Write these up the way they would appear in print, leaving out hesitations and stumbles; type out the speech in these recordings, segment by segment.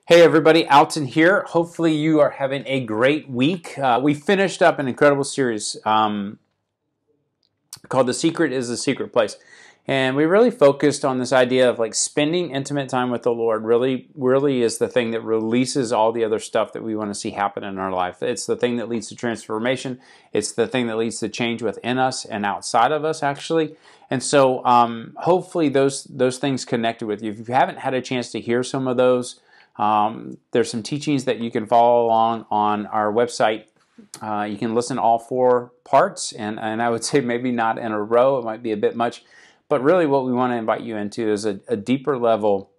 Hey everybody, Alton here. Hopefully you are having a great week. We finished up an incredible series called The Secret is the Secret Place. And we really focused on this idea of like spending intimate time with the Lord really is the thing that releases all the other stuff that we want to see happen in our life. It's the thing that leads to transformation. It's the thing that leads to change within us and outside of us actually. And so hopefully those things connected with you. If you haven't had a chance to hear some of those, there's some teachings that you can follow along on our website. You can listen to all 4 parts, and I would say maybe not in a row. It might be a bit much. But really what we want to invite you into is a deeper level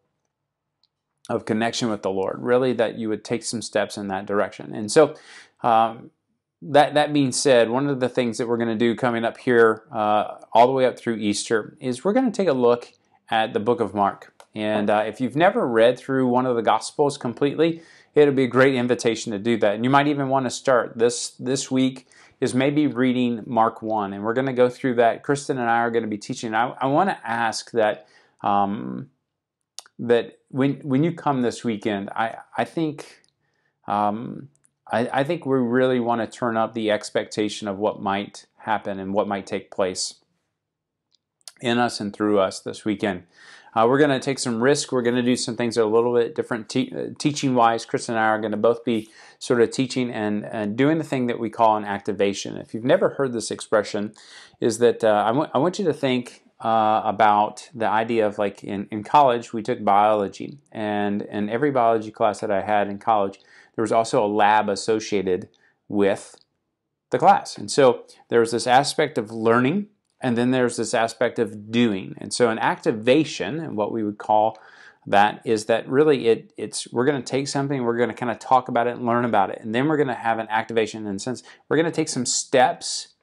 of connection with the Lord, really that you would take some steps in that direction. And so that being said, one of the things that we're going to do coming up here all the way up through Easter is we're going to take a look at the book of Mark. And if you've never read through one of the Gospels completely, it'll be a great invitation to do that. And you might even want to start this week is maybe reading Mark 1. And we're going to go through that. Kristen and I are going to be teaching. I want to ask that that when you come this weekend, I think we really want to turn up the expectation of what might happen and what might take place in us and through us this weekend. We're going to take some risk. We're going to do some things that are a little bit different teaching-wise. Chris and I are going to both be sort of teaching and doing the thing that we call an activation. If you've never heard this expression, is that I want you to think about the idea of like in college, we took biology. And in every biology class that I had in college, there was also a lab associated with the class. And so there was this aspect of learning, and then there's this aspect of doing. And so an activation, and what we would call that, is that really we're going to take something, we're going to kind of talk about it and learn about it. And then we're going to have an activation in a sense. We're going to take some steps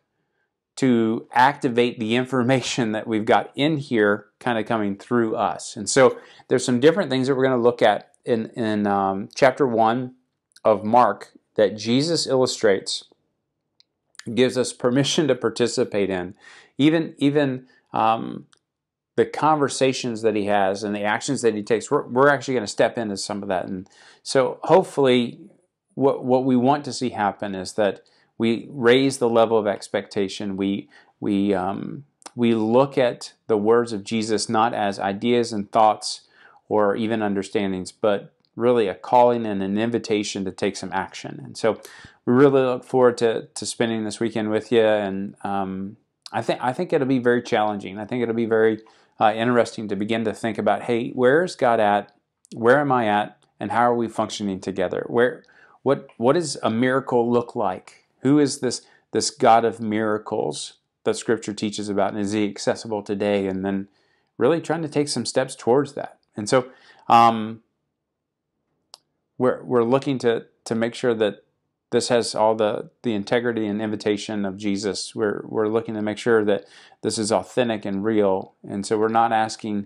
to activate the information that we've got in here kind of coming through us. And so there's some different things that we're going to look at in chapter 1 of Mark that Jesus illustrates, gives us permission to participate in. Even the conversations that he has and the actions that he takes, we're actually going to step into some of that. And so hopefully what we want to see happen is that we raise the level of expectation. We look at the words of Jesus not as ideas and thoughts or even understandings, but really a calling and an invitation to take some action. And so we really look forward to spending this weekend with you, and I think it'll be very challenging. I think it'll be very interesting to begin to think about, hey, where is God at? Where am I at? And how are we functioning together? What does a miracle look like? Who is this God of miracles that Scripture teaches about, and is He accessible today? And then really trying to take some steps towards that. And so we're looking to make sure that this has all the integrity and invitation of Jesus. We're looking to make sure that this is authentic and real. And so we're not asking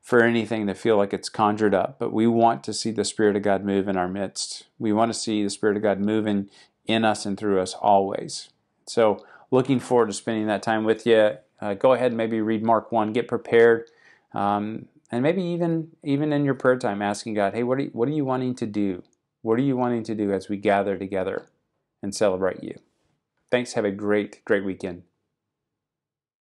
for anything to feel like it's conjured up, but we want to see the Spirit of God move in our midst. We want to see the Spirit of God moving in us and through us always. So looking forward to spending that time with you. Go ahead and maybe read Mark 1, get prepared, and maybe even in your prayer time asking God, hey, what are you wanting to do? What are you wanting to do as we gather together and celebrate you? Thanks. Have a great weekend.